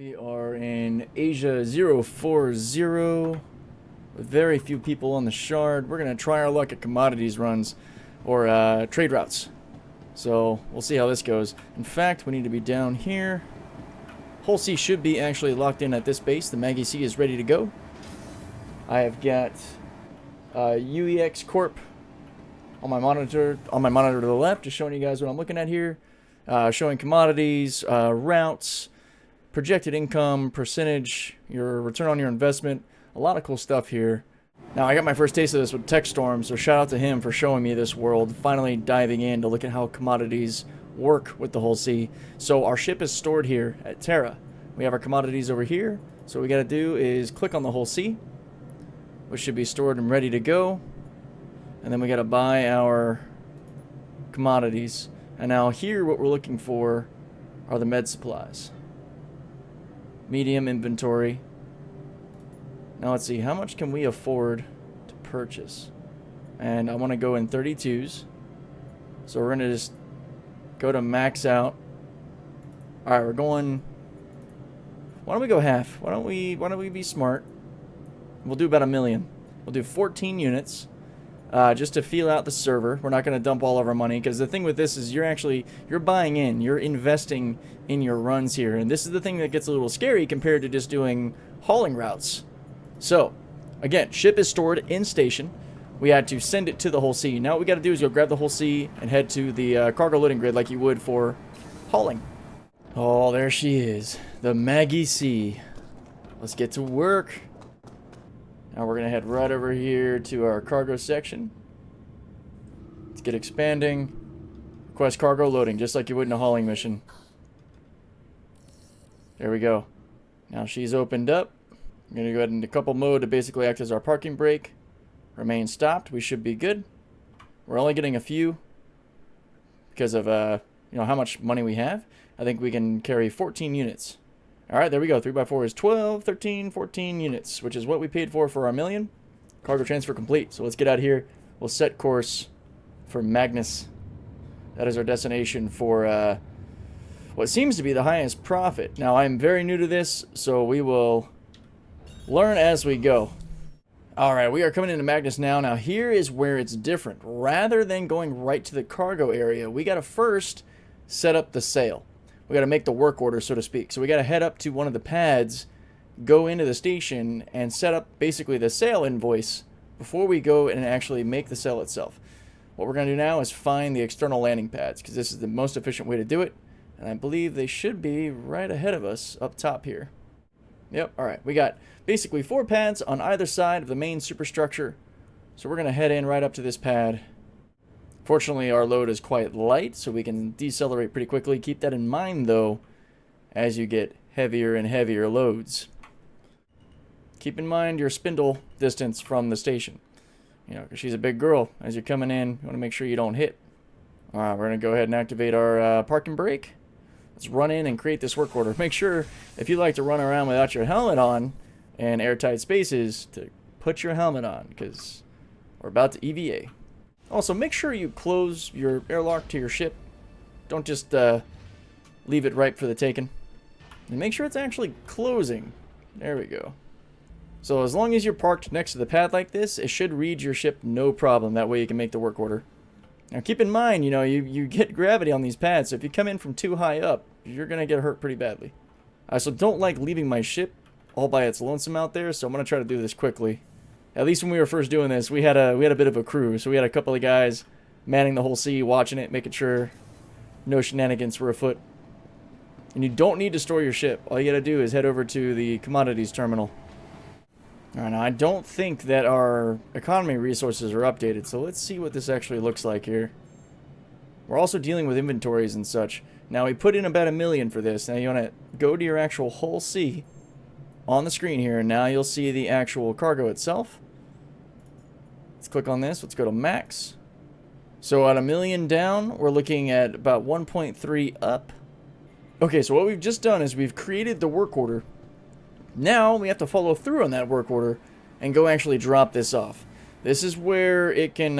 We are in Asia 040 with very few people on the shard. We're going to try our luck at commodities runs or trade routes. So we'll see how this goes. In fact, we need to be down here. Hull C should be actually locked in at this base. The Maggie C is ready to go. I have got UEX Corp on my monitor to the left, just showing you guys what I'm looking at here. Showing commodities, routes, projected income, percentage, your return on your investment, a lot of cool stuff here. Now, I got my first taste of this with TechStorm, so shout out to him for showing me this world, finally diving in to look at how commodities work with the Hull C. So our ship is stored here at Terra. We have our commodities over here, so what we got to do is click on the Hull C, which should be stored and ready to go, and then we got to buy our commodities. And now here what we're looking for are the med supplies. Medium inventory. Now let's see, how much can we afford to purchase? And I want to go in 32s. So we're going to just go to max out. Alright, we're going... Why don't we go half? Why don't we be smart? We'll do about 1 million. We'll do 14 units. Just to feel out the server. We're not going to dump all of our money, because the thing with this is you're buying in, you're investing in your runs here, and this is the thing that gets a little scary compared to just doing hauling routes. So, again, ship is stored in station. We had to send it to the Hull C. Now what we got to do is go grab the Hull C and head to the cargo loading grid like you would for hauling. Oh, there she is, the Maggie C. Let's get to work. Now we're going to head right over here to our cargo section. Let's get expanding. Request cargo loading, just like you would in a hauling mission. There we go. Now she's opened up. I'm going to go ahead into couple mode to basically act as our parking brake. Remain stopped. We should be good. We're only getting a few because of how much money we have. I think we can carry 14 units. Alright, there we go. 3x4 is 12, 13, 14 units, which is what we paid for our million. Cargo transfer complete. So let's get out of here. We'll set course for Magnus. That is our destination for what seems to be the highest profit. Now, I'm very new to this, so we will learn as we go. Alright, we are coming into Magnus now. Now, here is where it's different. Rather than going right to the cargo area, we got to first set up the sail. We got to make the work order, so to speak. So we got to head up to one of the pads, go into the station, and set up basically the sail invoice before we go and actually make the sail itself. What we're going to do now is find the external landing pads, because this is the most efficient way to do it. And I believe they should be right ahead of us up top here. Yep, alright. We got basically 4 pads on either side of the main superstructure. So we're going to head in right up to this pad. Fortunately, our load is quite light, so we can decelerate pretty quickly. Keep that in mind, though, as you get heavier and heavier loads. Keep in mind your spindle distance from the station. You know, because she's a big girl. As you're coming in, you want to make sure you don't hit. Alright, we're going to go ahead and activate our parking brake. Let's run in and create this work order. Make sure, if you like to run around without your helmet on and airtight spaces, to put your helmet on, because we're about to EVA. Also, make sure you close your airlock to your ship. Don't just leave it ripe for the taking. And make sure it's actually closing. There we go. So as long as you're parked next to the pad like this, it should read your ship no problem. That way you can make the work order. Now keep in mind, you get gravity on these pads, so if you come in from too high up, you're going to get hurt pretty badly. I also don't like leaving my ship all by its lonesome out there, so I'm going to try to do this quickly. At least when we were first doing this, we had a bit of a crew. So we had a couple of guys manning the Hull C, watching it, making sure no shenanigans were afoot. And you don't need to store your ship. All you got to do is head over to the commodities terminal. Alright, now I don't think that our economy resources are updated, so let's see what this actually looks like here. We're also dealing with inventories and such. Now we put in about 1 million for this. Now you want to go to your actual Hull C on the screen here, and now you'll see the actual cargo itself. Let's click on this. Let's go to max. So at 1 million down, we're looking at about 1.3 up. Okay, so what we've just done is we've created the work order. Now we have to follow through on that work order and go actually drop this off. This is where it can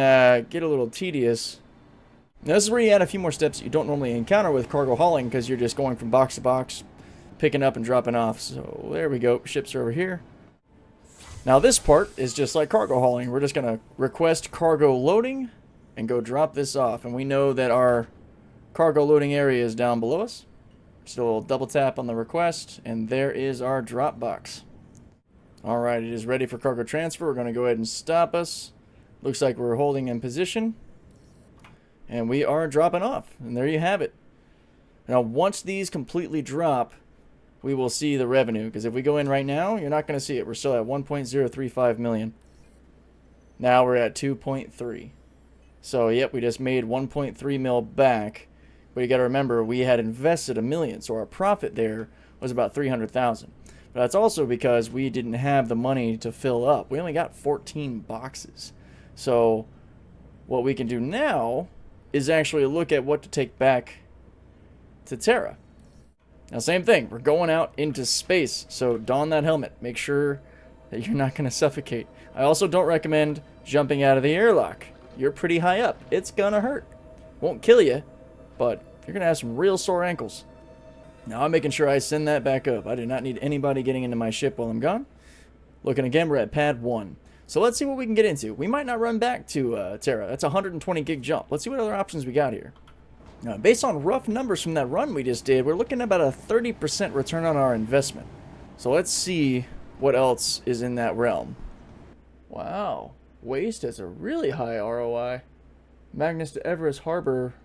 get a little tedious. Now this is where you add a few more steps that you don't normally encounter with cargo hauling, because you're just going from box to box, picking up and dropping off. So there we go. Ships are over here. Now this part is just like cargo hauling. We're just going to request cargo loading and go drop this off. And we know that our cargo loading area is down below us. So we'll double tap on the request, and there is our drop box. Alright, it is ready for cargo transfer. We're going to go ahead and stop us. Looks like we're holding in position. And we are dropping off. And there you have it. Now once these completely drop, we will see the revenue. Because if we go in right now, you're not going to see it. We're still at 1.035 million. Now we're at 2.3. So yep, we just made 1.3 mil back. But you got to remember, we had invested $1 million. So our profit there was about 300,000. But that's also because we didn't have the money to fill up. We only got 14 boxes. So what we can do now is actually look at what to take back to Terra. Now same thing, we're going out into space, so don that helmet. Make sure that you're not going to suffocate. I also don't recommend jumping out of the airlock. You're pretty high up. It's going to hurt. Won't kill you, but you're going to have some real sore ankles. Now I'm making sure I send that back up. I do not need anybody getting into my ship while I'm gone. Looking again, we're at pad 1. So let's see what we can get into. We might not run back to Terra. That's a 120 gig jump. Let's see what other options we got here. Now, based on rough numbers from that run we just did, we're looking at about a 30% return on our investment. So let's see what else is in that realm. Wow. Waste has a really high ROI. Magnus to Everest Harbor.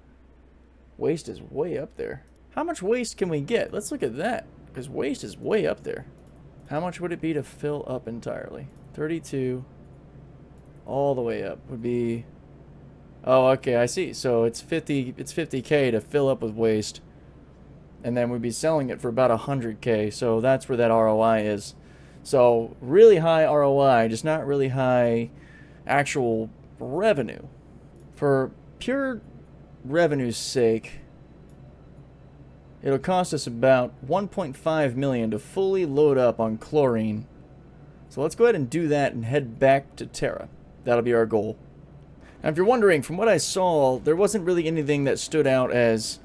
Waste is way up there. How much waste can we get? Let's look at that, because waste is way up there. How much would it be to fill up entirely? 32 all the way up would be... Oh, okay, I see. So it's 50K to fill up with waste, and then we'd be selling it for about 100K. So that's where that ROI is. So really high ROI, just not really high actual revenue. For pure revenue's sake, it'll cost us about 1.5 million to fully load up on chlorine. So let's go ahead and do that and head back to Terra. That'll be our goal. Now if you're wondering, from what I saw, there wasn't really anything that stood out as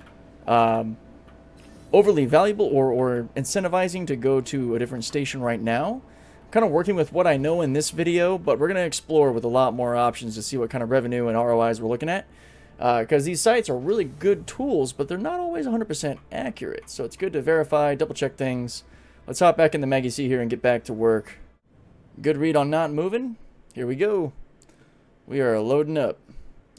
overly valuable or incentivizing to go to a different station right now. I'm kind of working with what I know in this video, but we're going to explore with a lot more options to see what kind of revenue and ROIs we're looking at. Because these sites are really good tools, but they're not always 100% accurate. So it's good to verify, double check things. Let's hop back in the Maggie C here and get back to work. Good read on not moving. Here we go. We are loading up.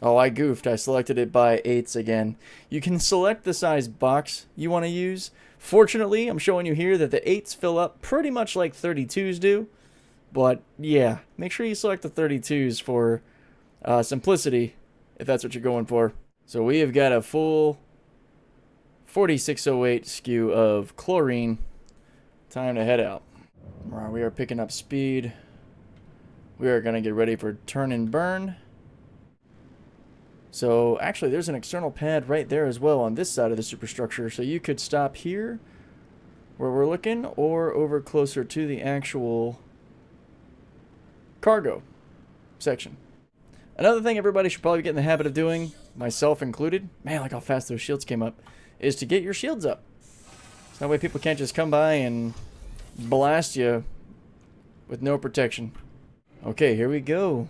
Oh, I goofed. I selected it by 8s again. You can select the size box you want to use. Fortunately, I'm showing you here that the 8s fill up pretty much like 32s do. But yeah, make sure you select the 32s for simplicity, if that's what you're going for. So we have got a full 4608 SKU of chlorine. Time to head out. We are picking up speed. We are going to get ready for turn and burn. So actually there's an external pad right there as well on this side of the superstructure. So you could stop here where we're looking, or over closer to the actual cargo section. Another thing everybody should probably get in the habit of doing, myself included, man, like how fast those shields came up, is to get your shields up. So that way people can't just come by and blast you with no protection. Okay, here we go.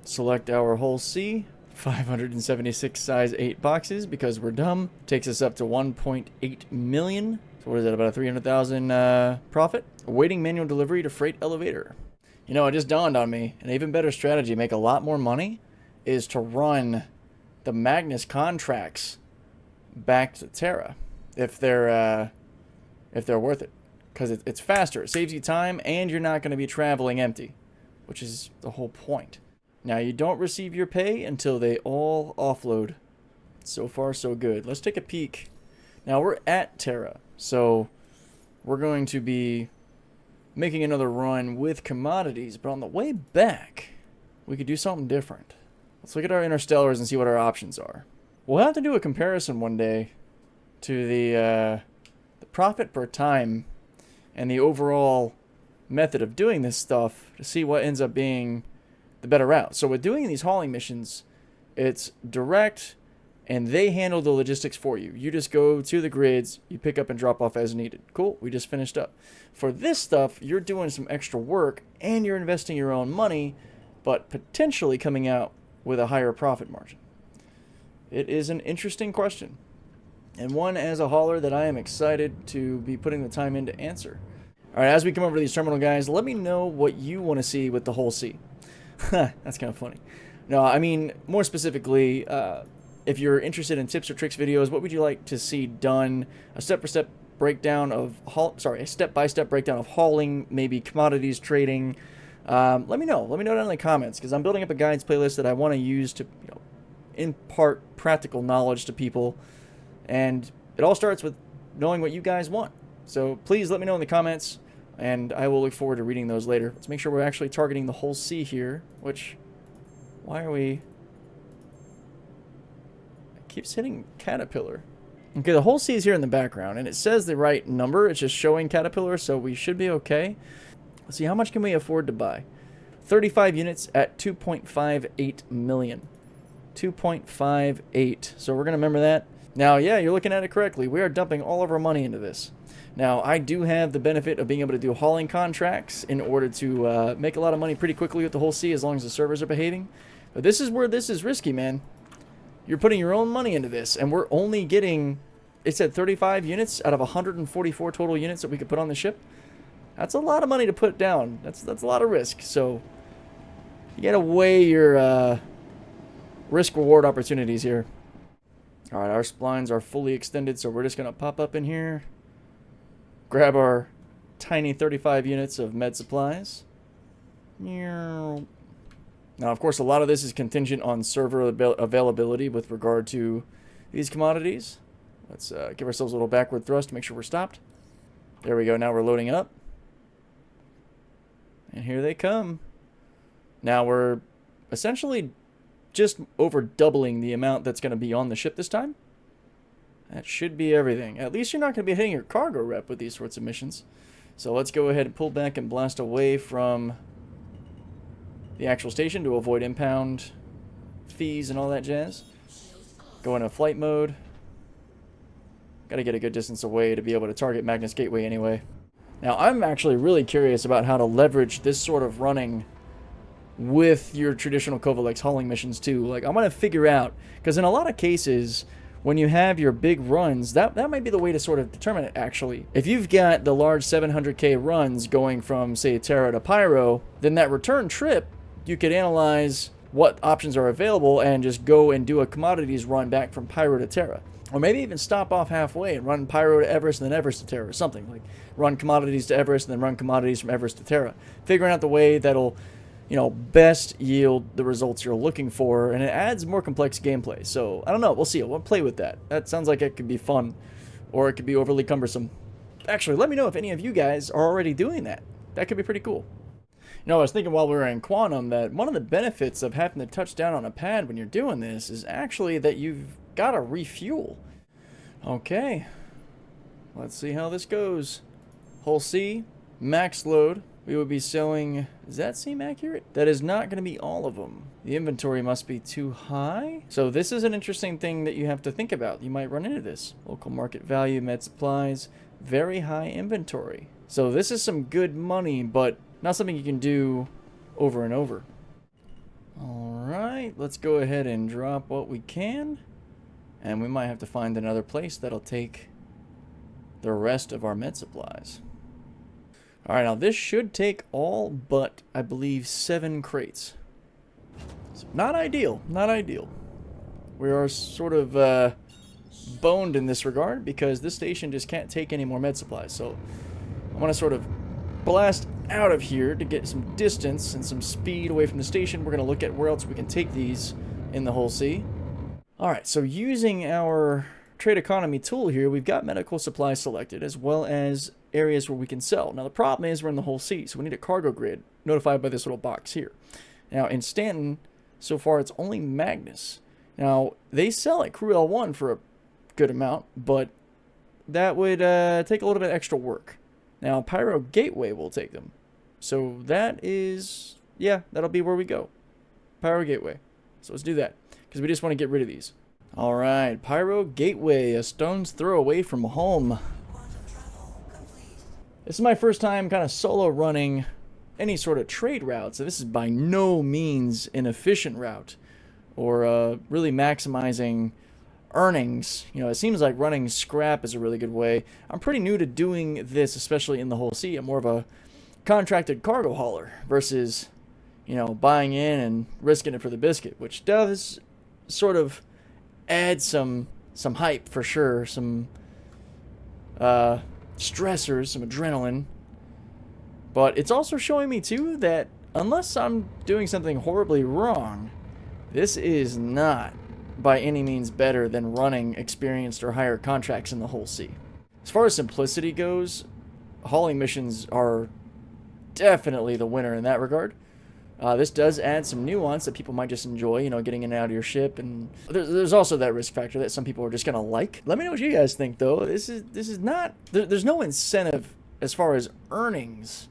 Select our whole C. 576 size 8 boxes because we're dumb. Takes us up to 1.8 million. So what is that, about a 300,000 profit? Awaiting manual delivery to freight elevator. You know, it just dawned on me, an even better strategy to make a lot more money is to run the Magnus contracts back to Terra if they're worth it, because it's faster. It saves you time, and you're not going to be traveling empty, which is the whole point. Now, you don't receive your pay until they all offload. So far, so good. Let's take a peek. Now, we're at Terra, so we're going to be making another run with commodities, but on the way back, we could do something different. Let's look at our interstellars and see what our options are. We'll have to do a comparison one day to the profit per time and the overall method of doing this stuff to see what ends up being the better route. So with doing these hauling missions, it's direct and they handle the logistics for you. You just go to the grids, you pick up and drop off as needed. Cool, we just finished up. For this stuff, you're doing some extra work, and you're investing your own money, but potentially coming out with a higher profit margin. It is an interesting question, and one as a hauler that I am excited to be putting the time in to answer. All right, as we come over to these terminal guys, let me know what you want to see with the whole C. That's kind of funny. No, I mean, more specifically, if you're interested in tips or tricks videos, what would you like to see done? A step-by-step breakdown of a step-by-step breakdown of hauling, maybe commodities trading. Let me know. Let me know down in the comments, because I'm building up a guides playlist that I want to use to, impart practical knowledge to people, and it all starts with knowing what you guys want. So please let me know in the comments, and I will look forward to reading those later. Let's make sure we're actually targeting the whole C here, which, why are we... It keeps hitting Caterpillar. Okay, the whole C is here in the background, and it says the right number. It's just showing Caterpillar, so we should be okay. Let's see, how much can we afford to buy? 35 units at 2.58 million. 2.58. So we're going to remember that. Now, yeah, you're looking at it correctly. We are dumping all of our money into this. Now, I do have the benefit of being able to do hauling contracts in order to make a lot of money pretty quickly with the whole C as long as the servers are behaving. But this is where this is risky, man. You're putting your own money into this, and we're only getting, it said 35 units out of 144 total units that we could put on the ship. That's a lot of money to put down. That's a lot of risk. So you got to weigh your risk-reward opportunities here. All right, our splines are fully extended, so we're just going to pop up in here, grab our tiny 35 units of med supplies. Now, of course, a lot of this is contingent on server availability with regard to these commodities. Let's give ourselves a little backward thrust to make sure we're stopped. There we go. Now we're loading up. And here they come. Now we're essentially just over doubling the amount that's going to be on the ship this time. That should be everything. At least you're not going to be hitting your cargo rep with these sorts of missions. So let's go ahead and pull back and blast away from the actual station to avoid impound fees and all that jazz. Go into flight mode. Got to get a good distance away to be able to target Magnus Gateway anyway. Now, I'm actually really curious about how to leverage this sort of running with your traditional Covalex hauling missions too. Like, I'm going to figure out, because in a lot of cases, when you have your big runs, that might be the way to sort of determine it, actually. If you've got the large 700k runs going from, say, Terra to Pyro, then that return trip, you could analyze what options are available and just go and do a commodities run back from Pyro to Terra. Or maybe even stop off halfway and run Pyro to Everest and then Everest to Terra, or something. Like, run commodities to Everest and then run commodities from Everest to Terra. Figuring out the way that'll, best yield the results you're looking for, and it adds more complex gameplay. So, I don't know, we'll see. We'll play with that. That sounds like it could be fun, or it could be overly cumbersome. Actually, let me know if any of you guys are already doing that. That could be pretty cool. I was thinking while we were in Quantum that one of the benefits of having to touch down on a pad when you're doing this is actually that you've got to refuel. Okay. Let's see how this goes. Hull C, max load. We would be selling... Does that seem accurate? That is not going to be all of them. The inventory must be too high. So this is an interesting thing that you have to think about. You might run into this. Local market value, med supplies, very high inventory. So this is some good money, but not something you can do over and over. Alright, let's go ahead and drop what we can. And we might have to find another place that'll take the rest of our med supplies. Alright, now this should take all but, I believe, 7 crates. So not ideal, not ideal. We are sort of boned in this regard because this station just can't take any more med supplies. So I want to sort of blast out of here to get some distance and some speed away from the station. We're going to look at where else we can take these in the whole sea. Alright, so using our trade economy tool here, we've got medical supplies selected as well as areas where we can sell. Now the problem is we're in the whole sea, so we need a cargo grid notified by this little box here. Now in Stanton, so far it's only Magnus. Now they sell at Crew L1 for a good amount, but that would take a little bit extra work. Now Pyro Gateway will take them. So that is, yeah, that'll be where we go. Pyro Gateway. So let's do that, because we just want to get rid of these. All right, Pyro Gateway, a stone's throw away from home. This is my first time kind of solo running any sort of trade route, so this is by no means an efficient route or really maximizing earnings. You know, it seems like running scrap is a really good way. I'm pretty new to doing this, especially in the whole sea. I'm more of a contracted cargo hauler versus, you know, buying in and risking it for the biscuit, which does sort of add some hype for sure, some stressors, some adrenaline. But it's also showing me too that unless I'm doing something horribly wrong, this is not by any means better than running experienced or higher contracts in the whole sea. As far as simplicity goes, hauling missions are definitely the winner in that regard. This does add some nuance that people might just enjoy, you know, getting in and out of your ship, and there's also that risk factor that some people are just gonna like. Let me know what you guys think, though. This is not there's no incentive as far as earnings,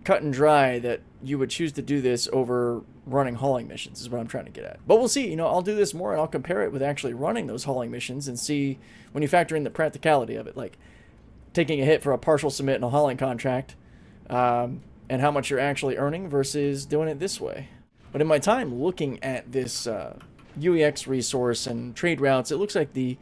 cut and dry, that you would choose to do this over running hauling missions is what I'm trying to get at. But we'll see. You know, I'll do this more and I'll compare it with actually running those hauling missions and see when you factor in the practicality of it, like taking a hit for a partial submit in a hauling contract, and how much you're actually earning versus doing it this way. But in my time looking at this UEX resource and trade routes, it looks like the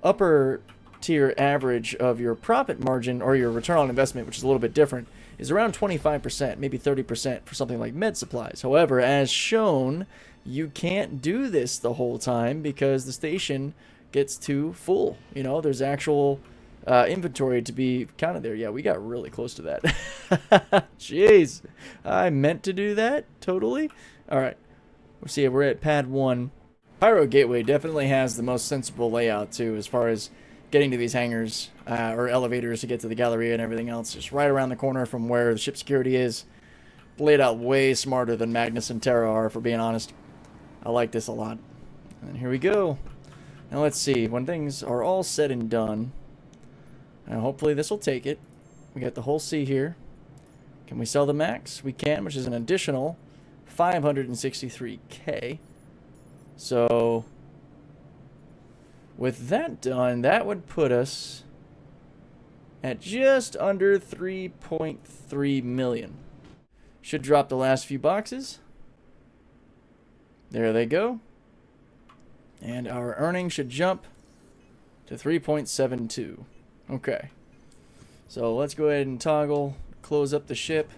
upper tier average of your profit margin or your return on investment, which is a little bit different, is around 25%, maybe 30% for something like med supplies. However, as shown, you can't do this the whole time because the station gets too full. You know, there's actual inventory to be counted there. Yeah, we got really close to that. Jeez, I meant to do that, totally. All right, we'll see, we're at pad 1. Pyro Gateway definitely has the most sensible layout too, as far as getting to these hangars or elevators to get to the Galleria and everything else. Just right around the corner from where the ship security is. Laid out way smarter than Magnus and Terra are, for being honest. I like this a lot. And here we go. Now let's see, when things are all said and done, and hopefully this will take it. We got the whole sea here. Can we sell the max? We can, which is an additional 563K. So with that done, that would put us at just under 3.3 million. Should drop the last few boxes. There they go. And our earnings should jump to 3.72. Okay. So let's go ahead and toggle, close up the ship.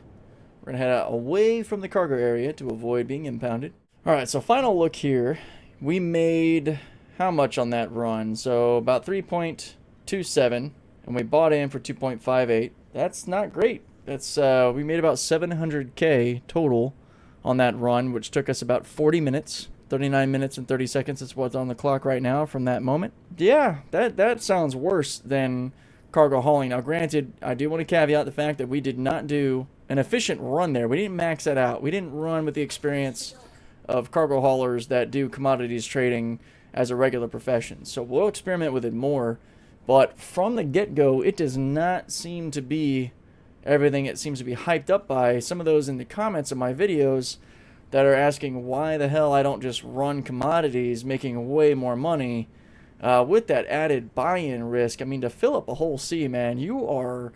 We're going to head out away from the cargo area to avoid being impounded. Alright, so final look here. We made how much on that run? So about 3.27, and we bought in for 2.58. That's not great. That's we made about 700K total on that run, which took us about 40 minutes. 39 minutes and 30 seconds is what's on the clock right now from that moment. Yeah, that sounds worse than cargo hauling. Now, granted, I do want to caveat the fact that we did not do an efficient run there. We didn't max that out. We didn't run with the experience of cargo haulers that do commodities trading as a regular profession. So we'll experiment with it more. But from the get-go, it does not seem to be everything it seems to be hyped up by. Some of those in the comments of my videos that are asking why the hell I don't just run commodities, making way more money with that added buy-in risk. I mean, to fill up a whole sea, man, you are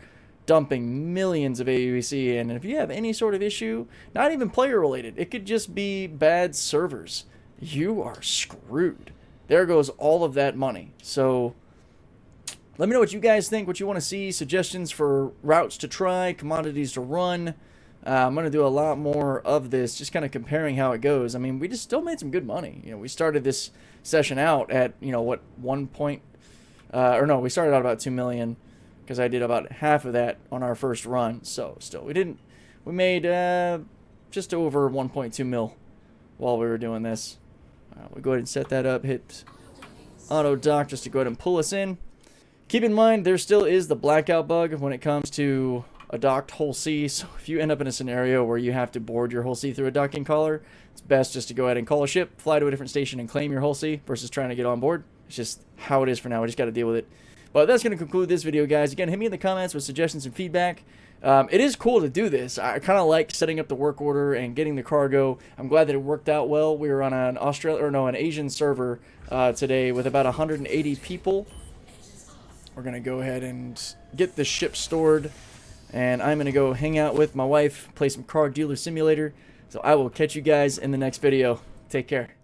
dumping millions of AUC in. And if you have any sort of issue, not even player related, it could just be bad servers, you are screwed. There goes all of that money. So let me know what you guys think, what you want to see, suggestions for routes to try, commodities to run. I'm going to do a lot more of this, just kind of comparing how it goes. I mean, we just still made some good money. You know, we started this session out at, you know, what, we started out about 2 million because I did about half of that on our first run. So still, we made just over 1.2 mil while we were doing this. We'll go ahead and set that up, hit auto dock just to go ahead and pull us in. Keep in mind, there still is the blackout bug when it comes to a docked whole sea. So if you end up in a scenario where you have to board your whole sea through a docking collar, it's best just to go ahead and call a ship, fly to a different station, and claim your whole sea versus trying to get on board. It's just how it is for now. We just got to deal with it. But that's going to conclude this video, guys. Again, hit me in the comments with suggestions and feedback. It is cool to do this. I kind of like setting up the work order and getting the cargo. I'm glad that it worked out well. We were on an an Asian server today with about 180 people. We're gonna go ahead and get the ship stored, and I'm gonna go hang out with my wife, play some Car Dealer Simulator. So I will catch you guys in the next video. Take care.